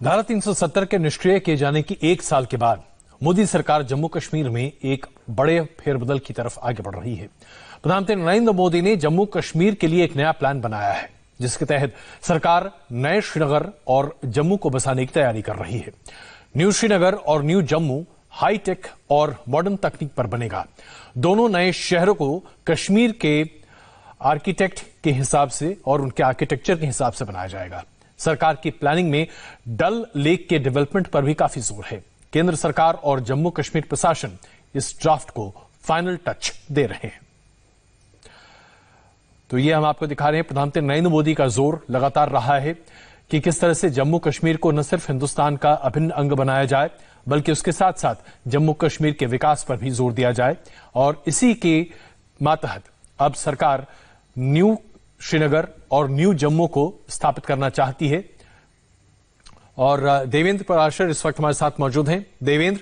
धारा 370 के निष्क्रिय किए जाने की एक साल के बाद मोदी सरकार जम्मू कश्मीर में एक बड़े फेरबदल की तरफ आगे बढ़ रही है। प्रधानमंत्री नरेंद्र मोदी ने जम्मू कश्मीर के लिए एक नया प्लान बनाया है, जिसके तहत सरकार नए श्रीनगर और जम्मू को बसाने की तैयारी कर रही है। न्यू श्रीनगर और न्यू जम्मू हाईटेक और मॉडर्न तकनीक पर बनेगा। दोनों नए शहरों को कश्मीर के आर्किटेक्ट के हिसाब से और उनके आर्किटेक्चर के हिसाब से बनाया जाएगा। सरकार की प्लानिंग में डल लेक के डेवलपमेंट पर भी काफी जोर है। केंद्र सरकार और जम्मू कश्मीर प्रशासन इस ड्राफ्ट को फाइनल टच दे रहे हैं। तो ये हम आपको दिखा रहे हैं, प्रधानमंत्री नरेंद्र मोदी का जोर लगातार रहा है कि किस तरह से जम्मू कश्मीर को न सिर्फ हिंदुस्तान का अभिन्न अंग बनाया जाए, बल्कि उसके साथ साथ जम्मू कश्मीर के विकास पर भी जोर दिया जाए। और इसी के मातहत अब सरकार न्यू श्रीनगर और न्यू जम्मू को स्थापित करना चाहती है। और देवेंद्र पराशर इस वक्त हमारे साथ मौजूद हैं। देवेंद्र,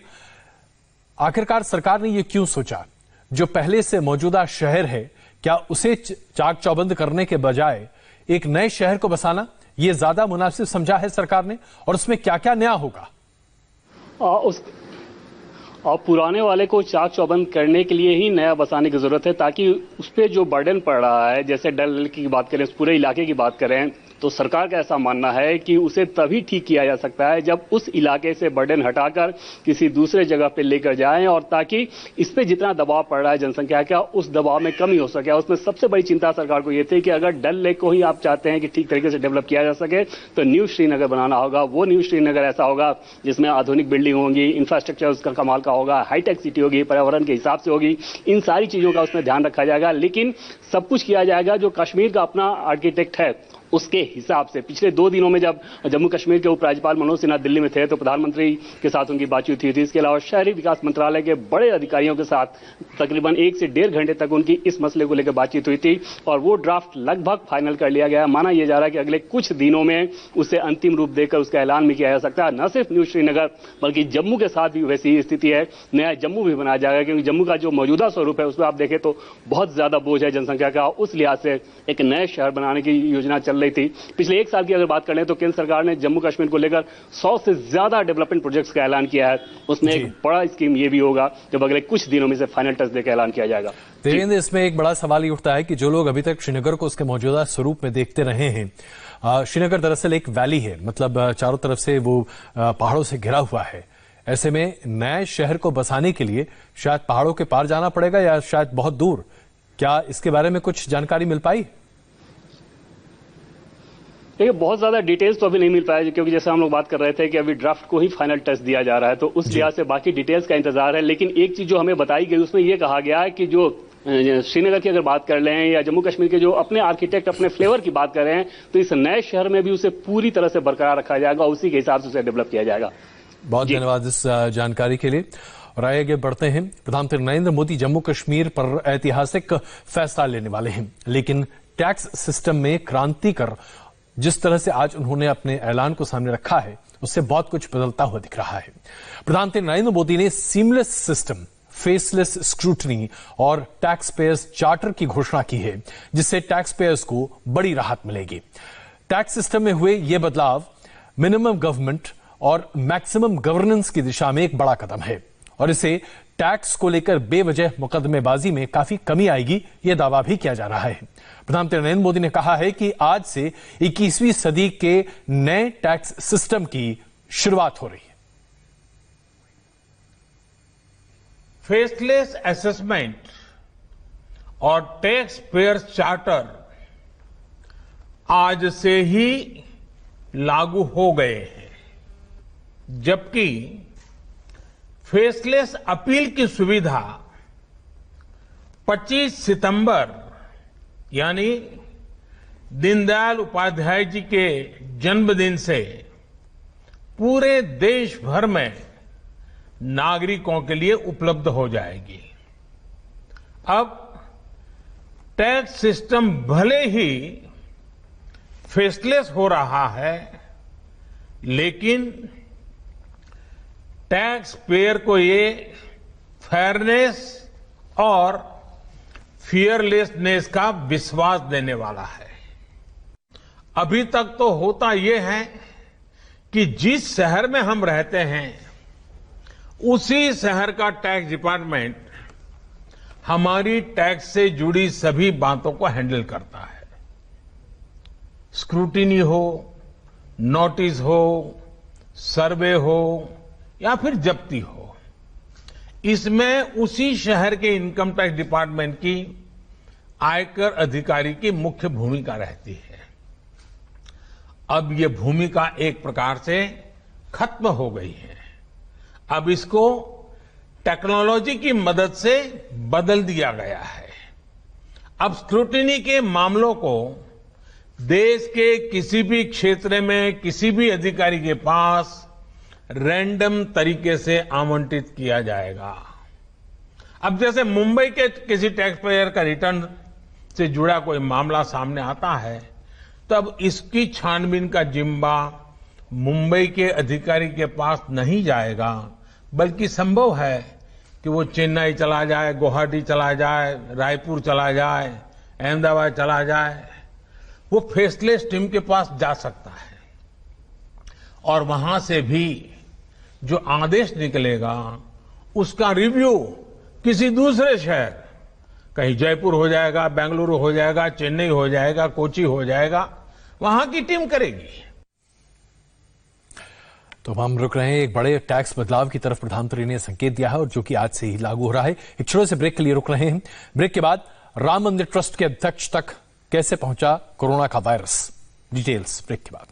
आखिरकार सरकार ने यह क्यों सोचा, जो पहले से मौजूदा शहर है क्या उसे चाक चौबंद करने के बजाय एक नए शहर को बसाना यह ज्यादा मुनासिब समझा है सरकार ने, और उसमें क्या क्या नया होगा? और पुराने वाले को चाक चौबंद करने के लिए ही नया बसाने की जरूरत है, ताकि उस पर जो बर्डन पड़ रहा है, जैसे डल लेक की बात करें, उस पूरे इलाके की बात करें, तो सरकार का ऐसा मानना है कि उसे तभी ठीक किया जा सकता है जब उस इलाके से बर्डन हटाकर किसी दूसरे जगह पे लेकर जाएं, और ताकि इस पे जितना दबाव पड़ रहा है जनसंख्या का, उस दबाव में कमी हो सके। उसमें सबसे बड़ी चिंता सरकार को यह थी कि अगर डल लेक को ही आप चाहते हैं कि ठीक तरीके से डेवलप किया जा सके, तो न्यू श्रीनगर बनाना होगा। वो न्यू श्रीनगर ऐसा होगा जिसमें आधुनिक बिल्डिंग होंगी, इंफ्रास्ट्रक्चर उसका कमाल का होगा, हाईटेक सिटी होगी, पर्यावरण के हिसाब से होगी। इन सारी चीजों का उसमें ध्यान रखा जाएगा, लेकिन सब कुछ किया जाएगा जो कश्मीर का अपना आर्किटेक्ट है उसके हिसाब से। पिछले 2 दिनों में जब जम्मू कश्मीर के उपराज्यपाल मनोज सिन्हा दिल्ली में थे, तो प्रधानमंत्री के साथ उनकी बातचीत हुई थी। इसके अलावा शहरी विकास मंत्रालय के बड़े अधिकारियों के साथ तकरीबन 1 से 1.5 घंटे तक उनकी इस मसले को लेकर बातचीत हुई थी, और वो ड्राफ्ट लगभग फाइनल कर लिया गया। माना यह जा रहा है कि अगले कुछ दिनों में उसे अंतिम रूप देकर उसका ऐलान भी किया जा सकता है। न सिर्फ न्यू श्रीनगर बल्कि जम्मू के साथ भी वैसी ही स्थिति है, नया जम्मू भी बनाया जाएगा, क्योंकि जम्मू का जो मौजूदा स्वरूप है उसमें आप देखें तो बहुत ज्यादा बोझ है जनसंख्या का। उस लिहाज से एक नए शहर बनाने की योजना चल रही थी। पिछले 1 साल की अगर बात करें तो केंद्र सरकार ने जम्मू कश्मीर को लेकर 100 से ज्यादा डेवलपमेंट प्रोजेक्ट्स का ऐलान किया है। उसमें एक बड़ा स्कीम ये भी होगा जब अगले कुछ दिनों में से फाइनल टच देकर ऐलान किया जाएगा। देवेंद्र, इसमें एक बड़ा सवाल ये उठता है कि जो लोग अभी तक श्रीनगर को उसके मौजूदा स्वरूप में देखते रहे हैं, श्रीनगर दरअसल एक वैली है, मतलब चारों तरफ से वो पहाड़ों से घिरा हुआ है। ऐसे में नए शहर को बसाने के लिए शायद पहाड़ों के पार जाना पड़ेगा या शायद बहुत दूर। क्या इसके बारे में कुछ जानकारी मिल पाई? देखिए, बहुत ज्यादा डिटेल्स तो अभी नहीं मिल पाया, क्योंकि जैसे हम लोग बात कर रहे थे कि अभी ड्राफ्ट को ही फाइनल टच दिया जा रहा है, तो उस लिहाज से बाकी डिटेल्स का इंतजार है। लेकिन एक चीज जो हमें बताई गई उसमें यह कहा गया है कि जो श्रीनगर की अगर बात कर लें या जम्मू कश्मीर के जो अपने आर्किटेक्ट अपने फ्लेवर की बात कर रहे हैं, तो इस नए शहर में भी उसे पूरी तरह से बरकरार रखा जाएगा, उसी के हिसाब से उसे डेवलप किया जाएगा। बहुत धन्यवाद इस जानकारी के लिए। और आगे बढ़ते हैं। प्रधानमंत्री नरेंद्र मोदी जम्मू कश्मीर पर ऐतिहासिक फैसला लेने वाले हैं, लेकिन टैक्स सिस्टम में क्रांति कर जिस तरह से आज उन्होंने अपने ऐलान को सामने रखा है, उससे बहुत कुछ बदलता हुआ दिख रहा है। प्रधानमंत्री नरेंद्र मोदी ने सीमलेस सिस्टम, फेसलेस स्क्रूटनी और टैक्स पेयर्स चार्टर की घोषणा की है, जिससे टैक्स पेयर्स को बड़ी राहत मिलेगी। टैक्स सिस्टम में हुए ये बदलाव मिनिमम गवर्नमेंट और मैक्सिमम गवर्नेंस की दिशा में एक बड़ा कदम है, और इसे टैक्स को लेकर बेवजह मुकदमेबाजी में काफी कमी आएगी, यह दावा भी किया जा रहा है। प्रधानमंत्री नरेंद्र मोदी ने कहा है कि आज से 21वीं सदी के नए टैक्स सिस्टम की शुरुआत हो रही है। फेसलेस असेसमेंट और टैक्स पेयर्स चार्टर आज से ही लागू हो गए हैं, जबकि फेसलेस अपील की सुविधा 25 सितंबर यानी दीनदयाल उपाध्याय जी के जन्मदिन से पूरे देश भर में नागरिकों के लिए उपलब्ध हो जाएगी। अब टैक्स सिस्टम भले ही फेसलेस हो रहा है, लेकिन टैक्स पेयर को ये फेयरनेस और फियरलेसनेस का विश्वास देने वाला है। अभी तक तो होता यह है कि जिस शहर में हम रहते हैं उसी शहर का टैक्स डिपार्टमेंट हमारी टैक्स से जुड़ी सभी बातों को हैंडल करता है। स्क्रूटिनी हो, नोटिस हो, सर्वे हो या फिर जब्ती हो, इसमें उसी शहर के इनकम टैक्स डिपार्टमेंट की आयकर अधिकारी की मुख्य भूमिका रहती है। अब ये भूमिका एक प्रकार से खत्म हो गई है। अब इसको टेक्नोलॉजी की मदद से बदल दिया गया है। अब स्क्रूटिनी के मामलों को देश के किसी भी क्षेत्र में किसी भी अधिकारी के पास रैंडम तरीके से आवंटित किया जाएगा। अब जैसे मुंबई के किसी टैक्स पेयर का रिटर्न से जुड़ा कोई मामला सामने आता है, तब इसकी छानबीन का जिम्मा मुंबई के अधिकारी के पास नहीं जाएगा, बल्कि संभव है कि वो चेन्नई चला जाए, गुवाहाटी चला जाए, रायपुर चला जाए, अहमदाबाद चला जाए, वो फेसलेस टीम के पास जा सकता है और वहां से भी जो आदेश निकलेगा उसका रिव्यू किसी दूसरे शहर, कहीं जयपुर हो जाएगा, बेंगलुरु हो जाएगा, चेन्नई हो जाएगा, कोची हो जाएगा, वहां की टीम करेगी। तो हम रुक रहे हैं एक बड़े टैक्स बदलाव की तरफ प्रधानमंत्री ने संकेत दिया है और जो कि आज से ही लागू हो रहा है। एक छोटे से ब्रेक के लिए रुक रहे हैं। ब्रेक के बाद राम मंदिर ट्रस्ट के अध्यक्ष तक कैसे पहुंचा कोरोना का वायरस, डिटेल्स ब्रेक के बाद।